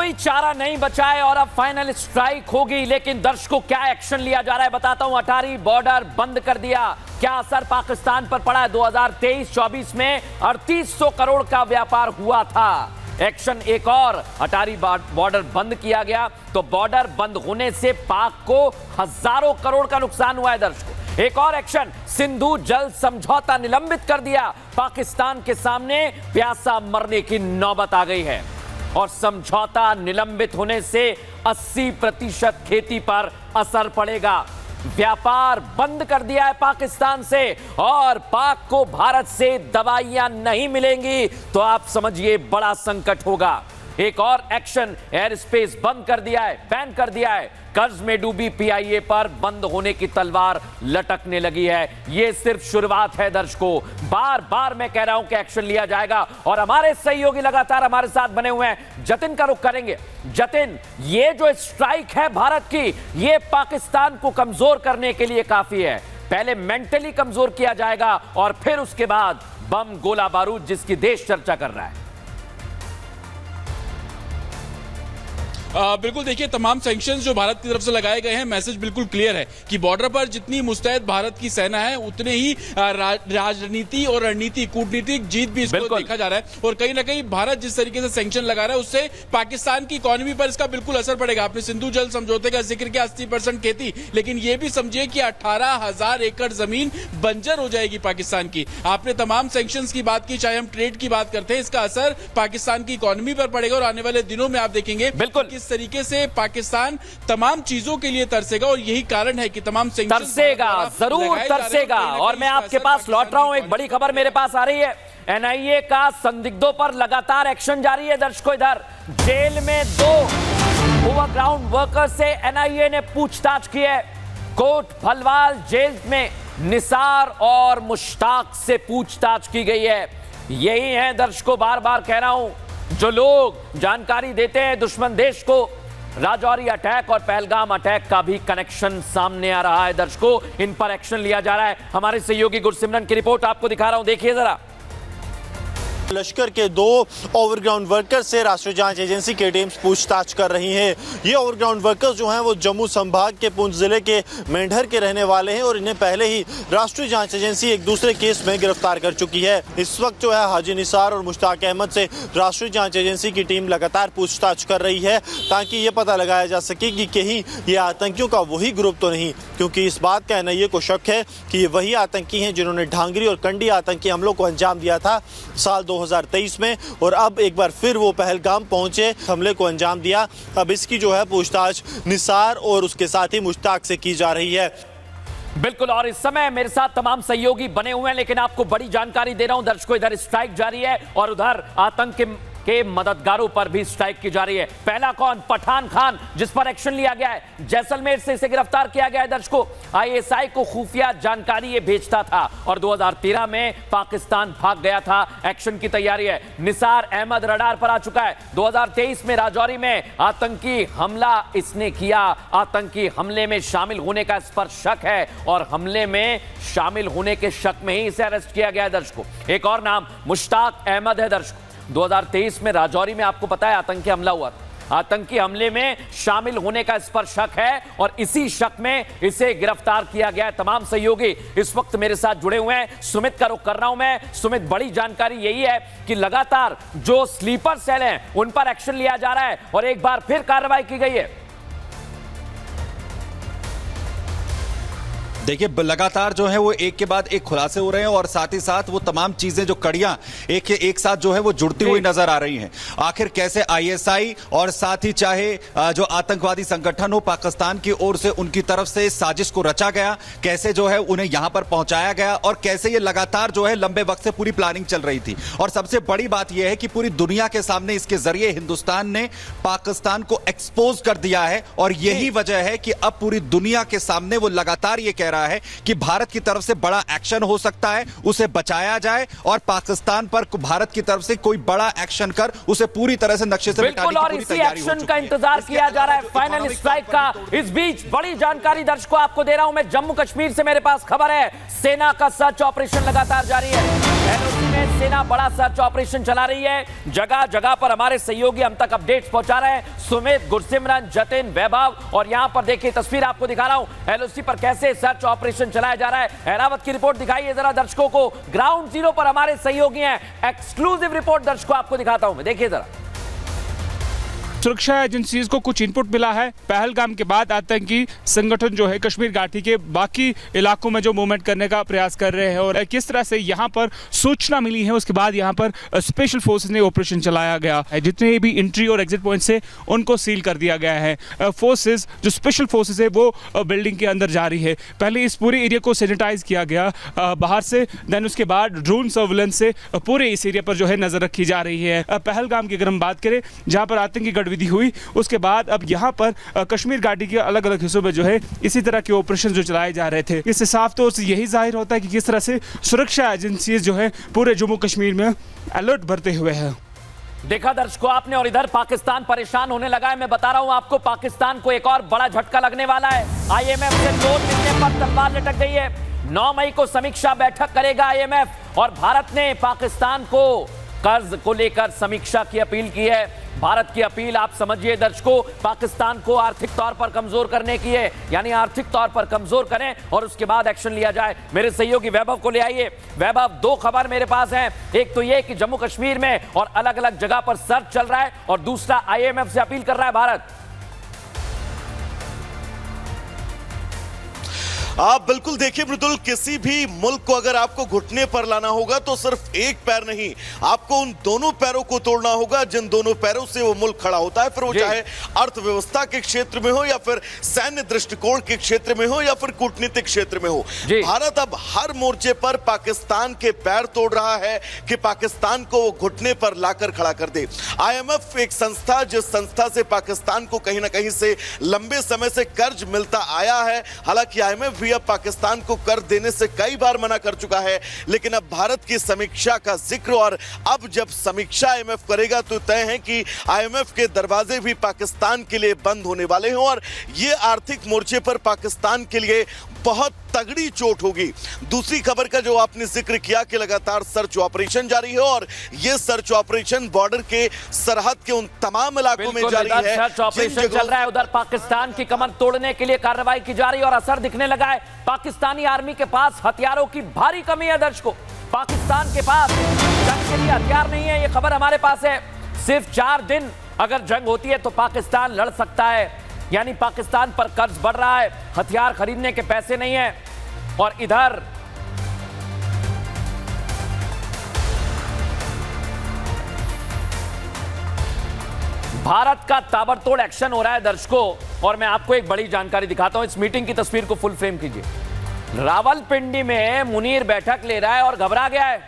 कोई चारा नहीं बचा है और अब फाइनल स्ट्राइक होगी। लेकिन दर्शकों क्या एक्शन लिया जा रहा है बताता हूं। अटारी बॉर्डर बंद कर दिया, क्या असर पाकिस्तान पर पड़ा है? 2023-24 में 3800 करोड़ का व्यापार हुआ था। एक्शन एक और, अटारी बॉर्डर बंद किया गया तो बॉर्डर बंद होने से पाक को हजारों करोड़ का नुकसान हुआ है। दर्शकों एक और एक्शन, सिंधु जल समझौता निलंबित कर दिया। पाकिस्तान के सामने प्यासा मरने की नौबत आ गई है और समझौता निलंबित होने से 80% खेती पर असर पड़ेगा। व्यापार बंद कर दिया है पाकिस्तान से और पाक को भारत से दवाइयां नहीं मिलेंगी तो आप समझिए बड़ा संकट होगा। एक और एक्शन, एयर स्पेस बंद कर दिया है, बैन कर दिया है। कर्ज में डूबी पीआईए पर बंद होने की तलवार लटकने लगी है। यह सिर्फ शुरुआत है दर्शकों, बार बार मैं कह रहा हूं कि एक्शन लिया जाएगा और हमारे सहयोगी लगातार हमारे साथ बने हुए हैं। जतिन का रुख करेंगे। जतिन, ये जो स्ट्राइक है भारत की, ये पाकिस्तान को कमजोर करने के लिए काफी है। पहले मेंटली कमजोर किया जाएगा और फिर उसके बाद बम गोला बारूद जिसकी देश चर्चा कर रहा है। बिल्कुल, देखिए तमाम सैंक्शंस जो भारत की तरफ से लगाए गए हैं, मैसेज बिल्कुल क्लियर है कि बॉर्डर पर जितनी मुस्तैद भारत की सेना है उतने ही राजनीति और रणनीति कूटनीतिक जीत भी इसको देखा जा रहा है। और कहीं ना कहीं भारत जिस तरीके से सैंक्शन लगा रहा है उससे पाकिस्तान की इकोनॉमी पर इसका बिल्कुल असर पड़ेगा। आपने सिंधु जल समझौते का जिक्र किया, 80% खेती, लेकिन यह भी समझिए कि 18,000 एकड़ जमीन बंजर हो जाएगी पाकिस्तान की। आपने तमाम सैंक्शंस की बात की, चाहे हम ट्रेड की बात करते हैं, इसका असर पाकिस्तान की इकोनॉमी पर पड़ेगा और आने वाले दिनों में आप देखेंगे बिल्कुल तरीके से पाकिस्तान तमाम चीजों के लिए तरसेगा और यही कारण है कि तमाम तरसेगा, जरूर तरसेगा। और मैं आपके पास लौट रहा हूं, एक बड़ी खबर मेरे पास आ रही है। एनआईए का संदिग्धों पर लगातार एक्शन जारी है। दर्शकों, इधर जेल में 2 ओवरग्राउंड वर्कर से एनआईए ने पूछताछ की है। कोट भलवाल जेल में निसार और मुश्ताक से पूछताछ की गई है। यही है दर्शकों, बार बार कह रहा हूं, जो लोग जानकारी देते हैं दुश्मन देश को। राजौरी अटैक और पहलगाम अटैक का भी कनेक्शन सामने आ रहा है। दर्शकों, इन पर एक्शन लिया जा रहा है। हमारे सहयोगी गुरसिमरन की रिपोर्ट आपको दिखा रहा हूं, देखिए जरा। लश्कर के 2 ओवरग्राउंड वर्कर्स से राष्ट्रीय जांच एजेंसी की टीम्स पूछताछ कर रही हैं। ये ओवरग्राउंड वर्कर्स जो हैं वो जम्मू संभाग के पुंछ जिले के मेंढर के रहने वाले हैं और इन्हें पहले ही राष्ट्रीय जांच एजेंसी एक दूसरे केस में गिरफ्तार कर चुकी है। इस वक्त जो है हाजी निसार और मुश्ताक अहमद से राष्ट्रीय जांच एजेंसी की टीम लगातार पूछताछ कर रही है ताकि ये पता लगाया जा सके कि कहीं ये आतंकियों का वही ग्रुप तो नहीं, क्योंकि इस बात का एनआईए को शक है कि ये वही आतंकी हैं जिन्होंने ढांगरी और कंडी आतंकी हमलों को अंजाम दिया था साल 2023 में और अब एक बार फिर वो पहलगाम पहुंचे, हमले को अंजाम दिया। अब इसकी जो है पूछताछ निसार और उसके साथ ही मुश्ताक से की जा रही है। बिल्कुल, और इस समय मेरे साथ तमाम सहयोगी बने हुए हैं, लेकिन आपको बड़ी जानकारी दे रहा हूं दर्शकों। इधर स्ट्राइक जारी है और उधर आतंक के मददगारों पर भी स्ट्राइक की जा रही है। पहला कौन? पठान खान, जिस पर एक्शन लिया गया है। जैसलमेर से इसे गिरफ्तार किया गया है। दर्शकों, आईएसआई को खुफिया जानकारी ये भेजता था और 2013 में पाकिस्तान भाग गया था। एक्शन की तैयारी है। निसार अहमद रडार पर आ चुका है। 2023 में राजौरी में आतंकी हमला इसने किया। आतंकी हमले में शामिल होने का इस पर शक है और हमले में शामिल होने के शक में ही इसे अरेस्ट किया गया है। दर्शकों, एक और नाम मुश्ताक अहमद है। दर्शकों, 2023 में राजौरी में आपको पता है आतंकी हमला हुआ था। आतंकी हमले में शामिल होने का इस पर शक है और इसी शक में इसे गिरफ्तार किया गया है। तमाम सहयोगी इस वक्त मेरे साथ जुड़े हुए हैं। सुमित का रुख कर रहा हूं मैं। सुमित, बड़ी जानकारी यही है कि लगातार जो स्लीपर सेल हैं उन पर एक्शन लिया जा रहा है और एक बार फिर कार्रवाई की गई है। देखिए, लगातार जो है वो एक के बाद एक खुलासे हो रहे हैं और साथ ही साथ वो तमाम चीजें जो कड़ियां एक साथ जो है वो जुड़ती हुई नजर आ रही हैं। आखिर कैसे आईएसआई और साथ ही चाहे जो आतंकवादी संगठन हो पाकिस्तान की ओर से उनकी तरफ से साजिश को रचा गया, कैसे जो है उन्हें यहां पर पहुंचाया गया और कैसे ये लगातार जो है लंबे वक्त से पूरी प्लानिंग चल रही थी। और सबसे बड़ी बात यह है कि पूरी दुनिया के सामने इसके जरिए हिंदुस्तान ने पाकिस्तान को एक्सपोज कर दिया है और यही वजह है कि अब पूरी दुनिया के सामने वो लगातार ये कह रहा है कि भारत की तरफ से बड़ा एक्शन हो सकता है, उसे बचाया जाए और पाकिस्तान पर भारत की तरफ से कोई बड़ा एक्शन कर उसे पूरी तरह से नक्शे से मिटाने की पूरी तैयारी हो चुकी है। एक्शन का इंतजार किया जा रहा है फाइनल स्ट्राइक का। इस बीच बड़ी जानकारी दर्शकों आपको दे रहा हूं मैं। जम्मू कश्मीर से मेरे पास खबर है, सेना का सर्च ऑपरेशन लगातार जारी है। एनओसी में में सेना बड़ा सर्च ऑपरेशन चला रही है। जगह जगह पर हमारे सहयोगी हम तक अपडेट्स पहुंचा रहे हैं। सुमित, गुरसिमरन, जतिन, वैभव, और यहां पर देखिए तस्वीर आपको दिखा रहा हूं एलओसी पर कैसे सर्च ऑपरेशन चलाया जा रहा है। अहलावत की रिपोर्ट दिखाइए जरा दर्शकों को। ग्राउंड जीरो पर हमारे सहयोगी हैं। एक्सक्लूसिव रिपोर्ट दर्शकों आपको दिखाता हूं मैं, देखिए जरा। सुरक्षा एजेंसीज को कुछ इनपुट मिला है। पहलगाम के बाद आतंकी संगठन जो है कश्मीर घाटी के बाकी इलाकों में जो मूवमेंट करने का प्रयास कर रहे हैं, और किस तरह से यहाँ पर सूचना मिली है उसके बाद यहाँ पर स्पेशल फोर्सेस ने ऑपरेशन चलाया गया है। जितने भी एंट्री और एग्जिट पॉइंट से उनको सील कर दिया गया है। फोर्सेस जो स्पेशल फोर्सेस है वो बिल्डिंग के अंदर जा रही है। पहले इस पूरे एरिया को सैनिटाइज किया गया बाहर से, देन उसके बाद ड्रोन सर्विलेंस से पूरे इस एरिया पर जो है नजर रखी जा रही है। पहलगाम की अगर हम बात करें जहाँ पर आतंकी गतिविधि हुई, उसके बाद अब यहाँ पर कश्मीर घाटी के अलग अलग हिस्सों में जो है इसी तरह के ऑपरेशन जो चलाए जा रहे थे। इससे साफ तौर से यही जाहिर होता है कि किस तरह से सुरक्षा एजेंसीज जो है पूरे जम्मू कश्मीर में अलर्ट भरते हुए हैं। देखा दर्शकों आपने, और इधर पाकिस्तान परेशान होने लगा है। मैं बता रहा हूं आपको, पाकिस्तान को एक और बड़ा झटका लगने वाला है। आईएमएफ से लोन मिलने पर तलवार लटक गई है। 9 मई को समीक्षा बैठक करेगा आईएमएफ, और भारत ने पाकिस्तान को कर्ज को लेकर समीक्षा की अपील की है। भारत की अपील आप समझिए दर्शकों, पाकिस्तान को आर्थिक तौर पर कमजोर करने की है, यानी आर्थिक तौर पर कमजोर करें और उसके बाद एक्शन लिया जाए। मेरे सहयोगी वैभव को ले आइए। वैभव, 2 खबर मेरे पास हैं। एक तो यह कि जम्मू कश्मीर में और अलग अलग जगह पर सर्च चल रहा है, और दूसरा आईएमएफ से अपील कर रहा है भारत। आप बिल्कुल देखिए मृदुल, किसी भी मुल्क को अगर आपको घुटने पर लाना होगा तो सिर्फ एक पैर नहीं, आपको उन दोनों पैरों को तोड़ना होगा जिन दोनों पैरों से वो मुल्क खड़ा होता है। फिर वो चाहे अर्थव्यवस्था के क्षेत्र में हो, या फिर सैन्य दृष्टिकोण के क्षेत्र में हो, या फिर कूटनीतिक क्षेत्र में हो। भारत अब हर मोर्चे पर पाकिस्तान के पैर तोड़ रहा है कि पाकिस्तान को वो घुटने पर लाकर खड़ा कर दे। आईएमएफ एक संस्था, जिस संस्था से पाकिस्तान को कहीं ना कहीं से लंबे समय से कर्ज मिलता आया है। हालांकि आईएमएफ अब पाकिस्तान को कर देने से कई बार मना कर चुका है, लेकिन अब भारत की समीक्षा का जिक्र, और अब जब समीक्षा आईएमएफ करेगा तो तय है कि आईएमएफ के दरवाजे भी पाकिस्तान के लिए बंद होने वाले हैं, और ये आर्थिक मोर्चे पर पाकिस्तान के लिए बहुत तगड़ी चोट होगी। दूसरी खबर का जो आपने जिक्र किया कि लगातार सर्च ऑपरेशन जारी है, और ये सर्च ऑपरेशन बॉर्डर के सरहद के उन तमाम इलाकों में जारी है। सर्च ऑपरेशन चल रहा है, उधर पाकिस्तान की कमर तोड़ने के लिए कार्रवाई की जा रही है, और असर दिखने लगा है। पाकिस्तानी आर्मी के पास हथियारों की भारी कमी है दर्शकों। पाकिस्तान के पास जंग के लिए हथियार नहीं है, ये खबर हमारे पास है। सिर्फ 4 दिन अगर जंग होती है तो पाकिस्तान लड़ सकता है, यानी पाकिस्तान पर कर्ज बढ़ रहा है, हथियार खरीदने के पैसे नहीं है। और इधर भारत का ताबड़तोड़ एक्शन हो रहा है दर्शकों, और मैं आपको एक बड़ी जानकारी दिखाता हूं। इस मीटिंग की तस्वीर को फुल फ्रेम कीजिए। रावलपिंडी में मुनीर बैठक ले रहा है और घबरा गया है।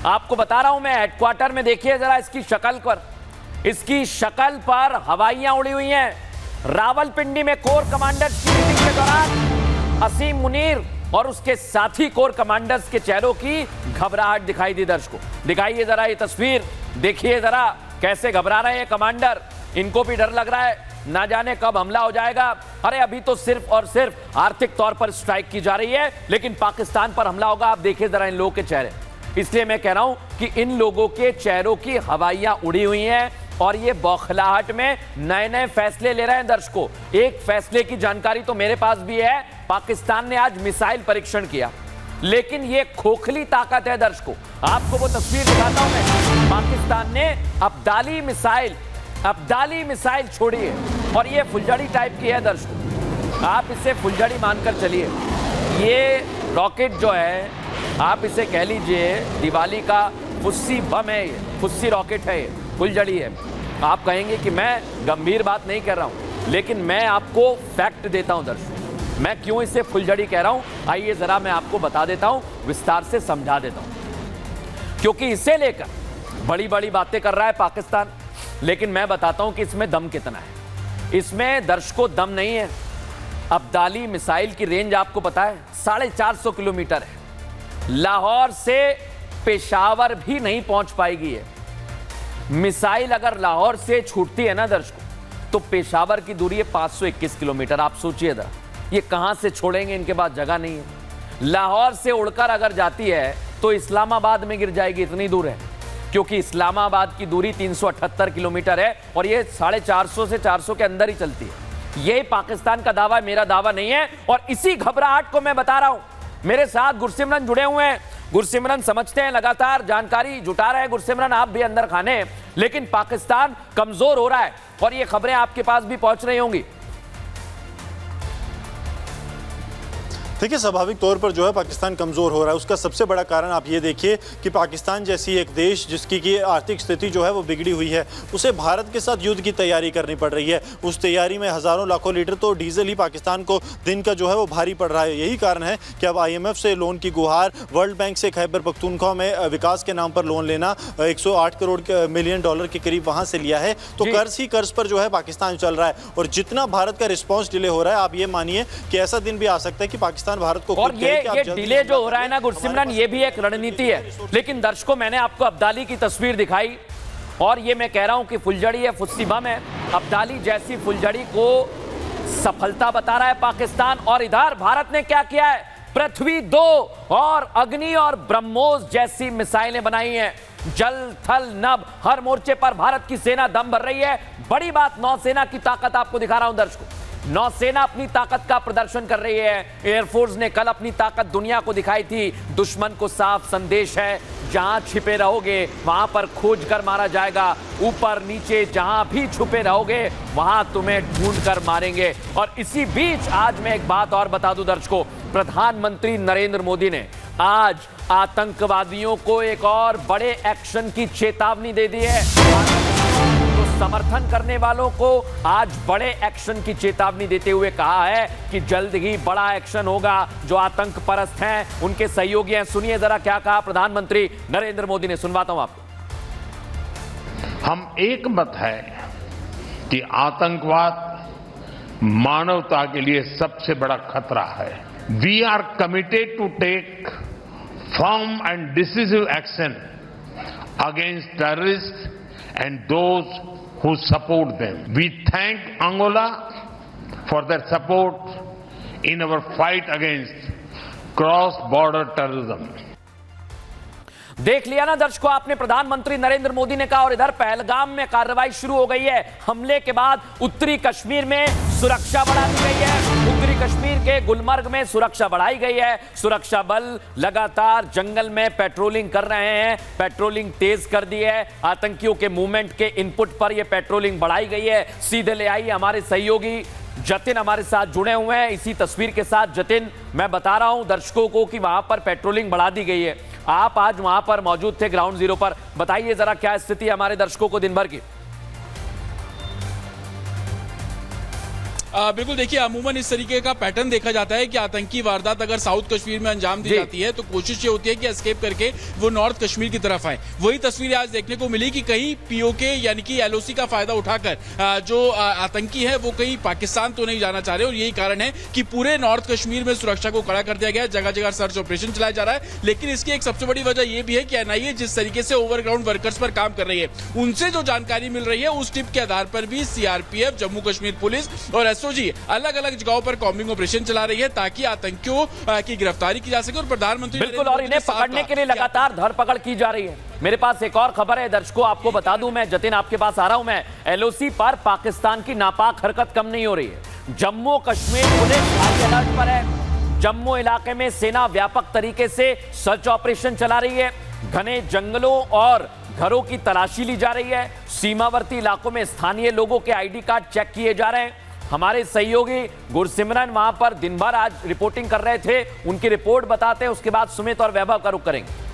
आपको बता रहा हूं मैं, हेडक्वार्टर में देखिए जरा इसकी शक्ल पर, इसकी शक्ल पर हवाइयां उड़ी हुई हैं। रावलपिंडी में कोर कमांडर्स की मीटिंग के दौरान असीम मुनीर और उसके साथी कोर कमांडर्स के चेहरों की घबराहट दिखाई दी दर्शकों। दिखाइए जरा ये तस्वीर, देखिए जरा कैसे घबरा रहे हैं कमांडर। इनको भी डर लग रहा है, ना जाने कब हमला हो जाएगा। अरे अभी तो सिर्फ और सिर्फ आर्थिक तौर पर स्ट्राइक की जा रही है, लेकिन पाकिस्तान पर हमला होगा। आप देखिए जरा इन लोगों के चेहरे, इसलिए मैं कह रहा हूं कि इन लोगों के चेहरों की हवाइयां उड़ी हुई हैं, और ये बौखलाहट में नए नए फैसले ले रहे हैं दर्शकों। एक फैसले की जानकारी तो मेरे पास भी है, पाकिस्तान ने आज मिसाइल परीक्षण किया, लेकिन ये खोखली ताकत है दर्शकों। आपको वो तस्वीर दिखाता हूं मैं। पाकिस्तान ने अब्दाली मिसाइल छोड़ी है, और ये फुलझड़ी टाइप की है दर्शकों। आप इसे फुलझड़ी मानकर चलिए। ये रॉकेट जो है, आप इसे कह लीजिए दिवाली का फुस्सी बम है, ये फुस्सी रॉकेट है, ये फुलझड़ी है। आप कहेंगे कि मैं गंभीर बात नहीं कर रहा हूं, लेकिन मैं आपको फैक्ट देता हूं दर्शकों। मैं क्यों इसे फुलझड़ी कह रहा हूं, आइए जरा मैं आपको बता देता हूं, विस्तार से समझा देता हूं। क्योंकि इसे लेकर बड़ी बड़ी बातें कर रहा है पाकिस्तान, लेकिन मैं बताता हूं कि इसमें दम कितना है। इसमें दर्शकों दम नहीं है। अब्दाली मिसाइल की रेंज आपको पता है 450 किलोमीटर है। लाहौर से पेशावर भी नहीं पहुंच पाएगी है। मिसाइल अगर लाहौर से छूटती है ना दर्शकों, तो पेशावर की दूरी है 521 किलोमीटर। आप सोचिए जरा, ये कहां से छोड़ेंगे, इनके पास जगह नहीं है। लाहौर से उड़कर अगर जाती है तो इस्लामाबाद में गिर जाएगी, इतनी दूर है। क्योंकि इस्लामाबाद की दूरी 378 किलोमीटर है और ये 450 से 400 के अंदर ही चलती है। ये पाकिस्तान का दावा है, मेरा दावा नहीं है। और इसी घबराहट को मैं बता रहा हूं। मेरे साथ गुरसिमरन जुड़े हुए हैं। गुरसिमरन समझते हैं, लगातार जानकारी जुटा रहे हैं गुरसिमरन, आप भी अंदर खाने। लेकिन पाकिस्तान कमजोर हो रहा है और ये खबरें आपके पास भी पहुंच रही होंगी। देखिए, स्वाभाविक तौर पर जो है पाकिस्तान कमज़ोर हो रहा है। उसका सबसे बड़ा कारण आप ये देखिए कि पाकिस्तान जैसी एक देश जिसकी की आर्थिक स्थिति जो है वो बिगड़ी हुई है, उसे भारत के साथ युद्ध की तैयारी करनी पड़ रही है। उस तैयारी में हज़ारों लाखों लीटर तो डीजल ही पाकिस्तान को दिन का जो है वो भारी पड़ रहा है। यही कारण है कि अब IMF से लोन की गुहार, वर्ल्ड बैंक से खैबर पख्तूनख्वा में विकास के नाम पर लोन लेना, 108 करोड़ मिलियन डॉलर के करीब वहाँ से लिया है। तो कर्ज ही कर्ज पर जो है पाकिस्तान चल रहा है। और जितना भारत का रिस्पॉन्स डिले हो रहा है, आप ये मानिए कि ऐसा दिन भी आ सकता है कि पाकिस्तान भारत को और ये डिले जो हो रहा है ना गुरसिमरन, ये भी एक रणनीति है। लेकिन दर्शकों, मैंने आपको अब्दाली की तस्वीर दिखाई और ये मैं कह रहा हूं कि फुलझड़ी है, फुस्सी बम है। अब्दाली जैसी फुलझड़ी को सफलता बता रहा है पाकिस्तान। और इधर भारत ने क्या किया है? पृथ्वी 2 और अग्नि और ब्रह्मोस जैसी मिसाइलें बनाई हैं। जल थल नभ हर मोर्चे पर भारत की सेना दम भर रही है। बड़ी बात, नौसेना की ताकत आपको दिखा रहा हूं दर्शकों। नौसेना अपनी ताकत का प्रदर्शन कर रही है। एयरफोर्स ने कल अपनी ताकत दुनिया को दिखाई थी। दुश्मन को साफ संदेश है, जहां छिपे रहोगे वहां पर खोज कर मारा जाएगा। ऊपर नीचे जहां भी छुपे रहोगे वहां तुम्हें ढूंढ कर मारेंगे। और इसी बीच आज मैं एक बात और बता दूं दर्शकों, प्रधानमंत्री नरेंद्र मोदी ने आज आतंकवादियों को एक और बड़े एक्शन की चेतावनी दे दी है। समर्थन करने वालों को आज बड़े एक्शन की चेतावनी देते हुए कहा है कि जल्द ही बड़ा एक्शन होगा। जो आतंक परस्त हैं, उनके सहयोगी हैं। सुनिए जरा क्या कहा प्रधानमंत्री नरेंद्र मोदी ने, सुनवाता हूं आपको। हम एक मत है कि आतंकवाद मानवता के लिए सबसे बड़ा खतरा है। We are committed to take firm and decisive action against terrorist and those who support them. We thank Angola for their support in our fight against cross-border terrorism. देख लिया ना दर्शकों आपने, प्रधानमंत्री नरेंद्र मोदी ने कहा। और इधर पहलगाम में कार्रवाई शुरू हो गई है। हमले के बाद उत्तरी कश्मीर में सुरक्षा बढ़ा दी गई है। उत्तरी कश्मीर के गुलमर्ग में सुरक्षा बढ़ाई गई है। सुरक्षा बल लगातार जंगल में पेट्रोलिंग कर रहे हैं। पेट्रोलिंग तेज कर दी है। आतंकियों के मूवमेंट के इनपुट पर यह पेट्रोलिंग बढ़ाई गई है। सीधे ले आइए, हमारे सहयोगी जतिन हमारे साथ जुड़े हुए हैं इसी तस्वीर के साथ। जतिन, मैं बता रहा हूं दर्शकों को कि वहां पर पेट्रोलिंग बढ़ा दी गई है। आप आज वहां पर मौजूद थे ग्राउंड जीरो पर, बताइए जरा क्या स्थिति है हमारे दर्शकों को दिन भर की। बिल्कुल, देखिए अमूमन इस तरीके का पैटर्न देखा जाता है कि आतंकी वारदात अगर साउथ कश्मीर में अंजाम दी जाती है तो कोशिश ये होती है कि एस्केप करके वो नॉर्थ कश्मीर की तरफ आए। वही तस्वीर आज देखने को मिली कि कहीं पीओके यानी कि एलओसी का फायदा उठाकर जो आतंकी है वो कहीं पाकिस्तान तो नहीं जाना चाह रहे। और यही कारण है कि पूरे नॉर्थ कश्मीर में सुरक्षा को कड़ा कर दिया गया है। जगह जगह सर्च ऑपरेशन चलाया जा रहा है। लेकिन इसकी एक सबसे बड़ी वजह यह भी है कि एनआईए जिस तरीके से ओवरग्राउंड वर्कर्स पर काम कर रही है, उनसे जो जानकारी मिल रही है उस टिप के आधार पर भी सीआरपीएफ, जम्मू कश्मीर पुलिस और एसओजी अलग अलग जगहों पर कॉम्बिंग ऑपरेशन चला रही है ताकि आतंकियों की गिरफ्तारी की जा सके। और प्रधानमंत्री बिल्कुल, और इन्हें पकड़ने के लिए लगातार धरपकड़ की जा रही है। मेरे पास एक और खबर है दर्शकों, आपको बता दूं मैं, जतिन आपके पास आ रहा हूं मैं। एलओसी पर पाकिस्तान की नापाक हरकत कम नहीं हो रही है। Jammu Kashmir police high alert पर है। जम्मू इलाके में सेना व्यापक तरीके से सर्च ऑपरेशन चला रही है। घने जंगलों और घरों की तलाशी ली जा रही है। सीमावर्ती इलाकों में स्थानीय लोगों के आईडी कार्ड चेक किए जा रहे हैं। हमारे सहयोगी गुरसिमरन वहां पर दिन भर आज रिपोर्टिंग कर रहे थे, उनकी रिपोर्ट बताते हैं, उसके बाद सुमित और वैभव का रुख करेंगे।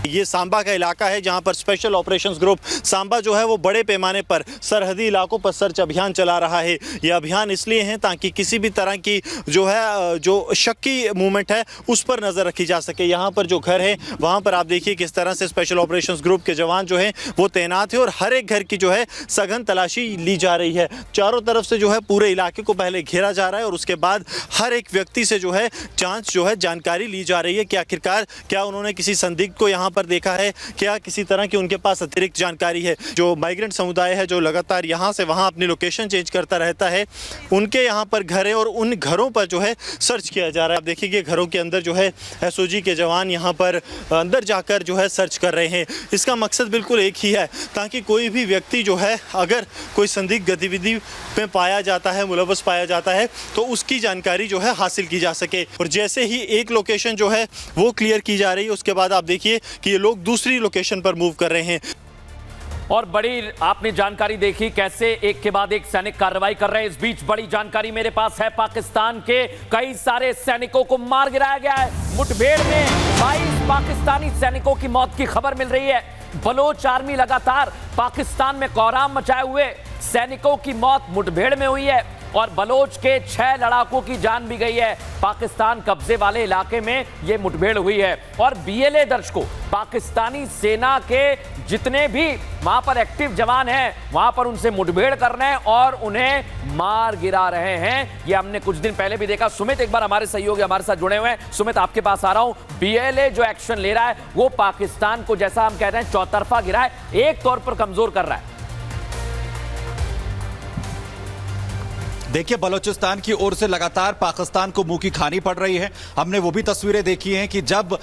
ये सांबा का इलाका है जहां पर स्पेशल ऑपरेशंस ग्रुप सांबा जो है वो बड़े पैमाने पर सरहदी इलाकों पर सर्च अभियान चला रहा है। ये अभियान इसलिए है ताकि किसी भी तरह की जो है जो शक्की मूवमेंट है उस पर नज़र रखी जा सके। यहाँ पर जो घर है वहाँ पर आप देखिए किस तरह से स्पेशल ऑपरेशंस ग्रुप के जवान जो है वो तैनात है और हर एक घर की जो है सघन तलाशी ली जा रही है। चारों तरफ से जो है पूरे इलाके को पहले घेरा जा रहा है और उसके बाद हर एक व्यक्ति से जो है जांच जो है जानकारी ली जा रही है कि आखिरकार क्या उन्होंने किसी संदिग्ध को यहाँ यहाँ पर देखा है क्या किसी तरह की उनके पास अतिरिक्त जानकारी है। जो माइग्रेंट समुदाय है जो लगातार यहाँ से वहाँ अपनी लोकेशन चेंज करता रहता है, उनके यहाँ पर घर है और उन घरों पर जो है सर्च किया जा रहा है। आप देखिए कि घरों के अंदर जो है एसओजी के जवान यहाँ पर अंदर जाकर जो है सर्च कर रहे हैं। इसका मकसद बिल्कुल एक ही है, ताकि कोई भी व्यक्ति जो है अगर कोई संदिग्ध गतिविधि में पाया जाता है, मुलव्वस पाया जाता है, तो उसकी जानकारी जो है हासिल की जा सके। और जैसे ही एक लोकेशन जो है वो क्लियर की जा रही है, उसके बाद आप देखिए कि ये लोग दूसरी लोकेशन पर मूव कर रहे हैं। और बड़ी आपने जानकारी देखी कैसे एक के बाद एक सैनिक कार्रवाई कर रहे हैं। इस बीच बड़ी जानकारी मेरे पास है, पाकिस्तान के कई सारे सैनिकों को मार गिराया गया है। मुठभेड़ में 22 पाकिस्तानी सैनिकों की मौत की खबर मिल रही है। बलोच आर्मी लगातार पाकिस्तान में कोहराम मचाए हुए सैनिकों की मौत मुठभेड़ में हुई है और बलोच के 6 लड़ाकों की जान भी गई है। पाकिस्तान कब्जे वाले इलाके में यह मुठभेड़ हुई है और बीएलए दर्शकों, पाकिस्तानी सेना के जितने भी वहां पर एक्टिव जवान हैं वहां पर उनसे मुठभेड़ कर रहे हैं और उन्हें मार गिरा रहे हैं। ये हमने कुछ दिन पहले भी देखा। सुमित एक बार हमारे सहयोगी हमारे साथ जुड़े हुए हैं। सुमित, आपके पास आ रहा हूं। बीएलए जो एक्शन ले रहा है वो पाकिस्तान को, जैसा हम कह रहे हैं, चौतरफा गिरा है, एक तौर पर कमजोर कर रहा है। देखिए, बलूचिस्तान की ओर से लगातार पाकिस्तान को मुंह की खानी पड़ रही है। हमने वो भी तस्वीरें देखी हैं कि जब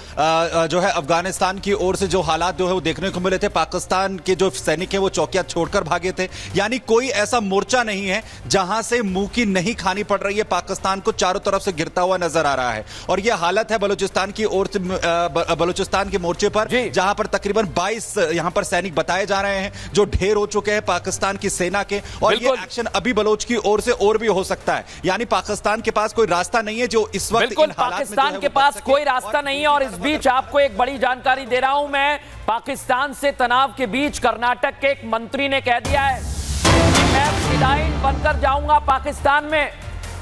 जो है अफगानिस्तान की ओर से जो हालात जो है वो देखने को मिले थे, पाकिस्तान के जो सैनिक हैं वो चौकियां छोड़कर भागे थे। यानी कोई ऐसा मोर्चा नहीं है जहां से मुंह की नहीं खानी पड़ रही है। पाकिस्तान को चारों तरफ से गिरता हुआ नजर आ रहा है और यह हालत है बलूचिस्तान की ओर से, बलूचिस्तान के मोर्चे पर, जहां पर तकरीबन 22 यहां पर सैनिक बताए जा रहे हैं जो ढेर हो चुके हैं पाकिस्तान की सेना के। और ये एक्शन अभी बलोच की ओर से और भी हो सकता है। यानी पाकिस्तान के पास कोई रास्ता नहीं है जो इस वक्त बिल्कुल पाकिस्तान के पास कोई रास्ता नहीं है। और इस बीच आपको एक बड़ी जानकारी दे रहा हूं मैं। पाकिस्तान से तनाव के बीच कर्नाटक के एक मंत्री ने कह दिया है कि मैं फिदायीन बनकर जाऊंगा पाकिस्तान में।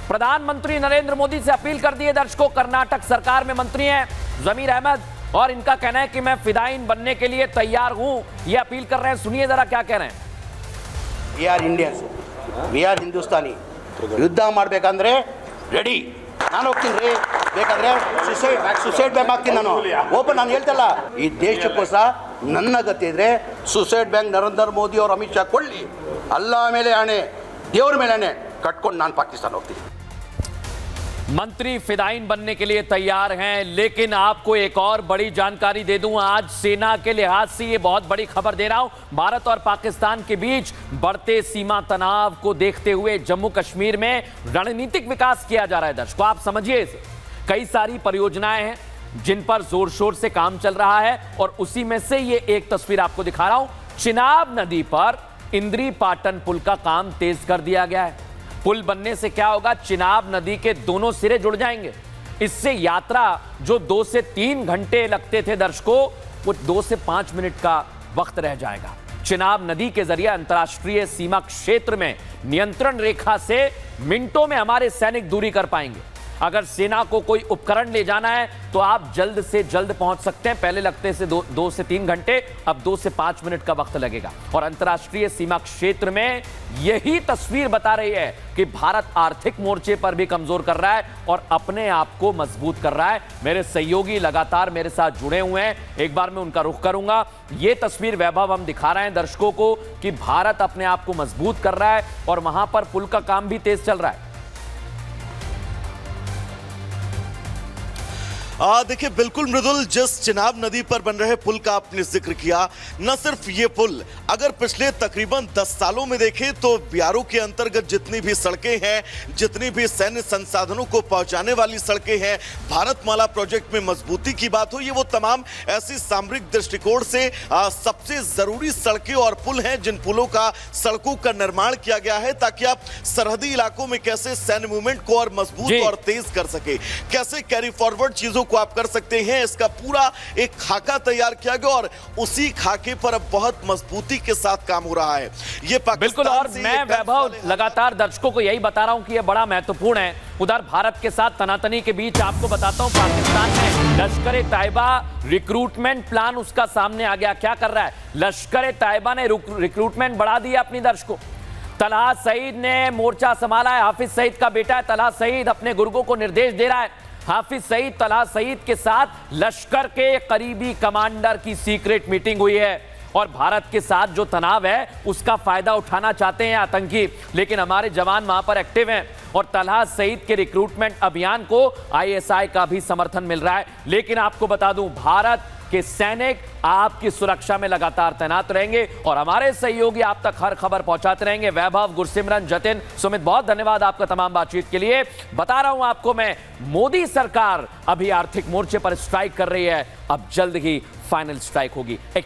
प्रधानमंत्री नरेंद्र मोदी से अपील कर दी है दर्शकों। कर्नाटक सरकार में मंत्री हैं जमीर अहमद और इनका कहना है कि मैं फिदायीन बनने के लिए तैयार हूं। यह अपील कर रहे हैं, सुनिए जरा क्या कह रहे हैं। We are Indians, we are Hindustani, ಯುದ್ಧ ಮಾಡಬೇಕಂದ್ರೆ ರೆಡಿ, ನಾನು ಹೋಗ್ತೀನಿ ರೀ, ಬೇಕಾದ್ರೆ ಸುಸೈಡ್ ಬ್ಯಾಂಕ್ ಹಾಕ್ತೀನಿ ನಾನು ಓಪನ್. ನಾನು ಹೇಳ್ತಲ್ಲ, ಈ ದೇಶಕ್ಕೋಸ್ಕರ ನನ್ನ ಗತಿ ಇದ್ರೆ ಸುಸೈಡ್ ಬ್ಯಾಂಕ್ ನರೇಂದ್ರ ಮೋದಿ और ಅಮಿತ್ ಶಾ ಕೊಳ್ಳಿ, ಅಲ್ಲಾ ಮೇಲೆ ಆಣೆ, ದೇವ್ರ ಮೇಲೆ ಆಣೆ ಕಟ್ಕೊಂಡು ನಾನು ಪಾಕಿಸ್ತಾನ ಹೋಗ್ತೀನಿ। मंत्री फिदायीन बनने के लिए तैयार हैं। लेकिन आपको एक और बड़ी जानकारी दे दूं, आज सेना के लिहाज से ये बहुत बड़ी खबर दे रहा हूं। भारत और पाकिस्तान के बीच बढ़ते सीमा तनाव को देखते हुए जम्मू कश्मीर में रणनीतिक विकास किया जा रहा है। दर्शकों, आप समझिए इसे। कई सारी परियोजनाएं हैं जिन पर जोर शोर से काम चल रहा है और उसी में से ये एक तस्वीर आपको दिखा रहा हूं। चिनाब नदी पर इंद्री पाटन पुल का काम तेज कर दिया गया है। पुल बनने से क्या होगा, चिनाब नदी के दोनों सिरे जुड़ जाएंगे। इससे यात्रा जो 2 से 3 घंटे लगते थे दर्शकों, वो 2 से 5 मिनट का वक्त रह जाएगा। चिनाब नदी के जरिए अंतर्राष्ट्रीय सीमा क्षेत्र में नियंत्रण रेखा से मिनटों में हमारे सैनिक दूरी कर पाएंगे। अगर सेना को कोई उपकरण ले जाना है तो आप जल्द से जल्द पहुंच सकते हैं। पहले लगते से 2 से 3 घंटे, अब 2 से 5 मिनट का वक्त लगेगा। और अंतर्राष्ट्रीय सीमा क्षेत्र में यही तस्वीर बता रही है कि भारत आर्थिक मोर्चे पर भी कमजोर कर रहा है और अपने आप को मजबूत कर रहा है। मेरे सहयोगी लगातार मेरे साथ जुड़े हुए हैं, एक बार मैं उनका रुख करूंगा। ये तस्वीर वैभव हम दिखा रहे हैं दर्शकों को कि भारत अपने आप को मजबूत कर रहा है और वहां पर पुल का काम भी तेज चल रहा है। देखिए, बिल्कुल मृदुल, जिस चिनाब नदी पर बन रहे पुल का आपने जिक्र किया, न सिर्फ ये पुल, अगर पिछले तकरीबन 10 सालों में देखें तो बीआरओ के अंतर्गत जितनी भी सड़कें हैं, जितनी भी सैन्य संसाधनों को पहुंचाने वाली सड़कें हैं, भारतमाला प्रोजेक्ट में मजबूती की बात हो, ये वो तमाम ऐसी सामरिक दृष्टिकोण से सबसे जरूरी सड़कें और पुल हैं जिन पुलों का, सड़कों का निर्माण किया गया है ताकि आप सरहदी इलाकों में कैसे सैन्य मूवमेंट को और मजबूत और तेज कर सके, कैसे कैरी फॉरवर्ड चीजों को आप कर सकते हैं। इसका पूरा एक खाका तैयार किया गया और उसी खाके पर अब बहुत मजबूती के साथ काम हो रहा है। ये बिल्कुल, और मैं वैभव लगातार दर्शकों को यही बता रहा हूं कि यह बड़ा महत्वपूर्ण है। उधर भारत के साथ तनातनी के बीच आपको बताता हूं, पाकिस्तान में लश्कर ए तैयबा रिक्रूटमेंट प्लान उसका सामने आ गया। क्या कर रहा है लश्कर ए तैयबा ने? रिक्रूटमेंट बढ़ा दिया अपनी दर्शकों। तलहा सईद ने मोर्चा संभाला है। हाफिज सईद का बेटा है तलहा सईद, अपने गुर्गों को निर्देश दे रहा है हाफिज सईद, तलहा सईद के साथ लश्कर के करीबी कमांडर की सीक्रेट मीटिंग हुई है और भारत के साथ जो तनाव है उसका फायदा उठाना चाहते हैं आतंकी, लेकिन हमारे जवान वहां पर एक्टिव हैं और तलहा सईद के रिक्रूटमेंट अभियान को आईएसआई का भी समर्थन मिल रहा है। लेकिन आपको बता दूं, भारत के सैनिक आपकी सुरक्षा में लगातार तैनात रहेंगे और हमारे सहयोगी आप तक हर खबर पहुंचाते रहेंगे। वैभव, गुरसिमरन, जतिन, सुमित, बहुत धन्यवाद आपका तमाम बातचीत के लिए। बता रहा हूं आपको मैं, मोदी सरकार अभी आर्थिक मोर्चे पर स्ट्राइक कर रही है, अब जल्द ही फाइनल स्ट्राइक होगी। एक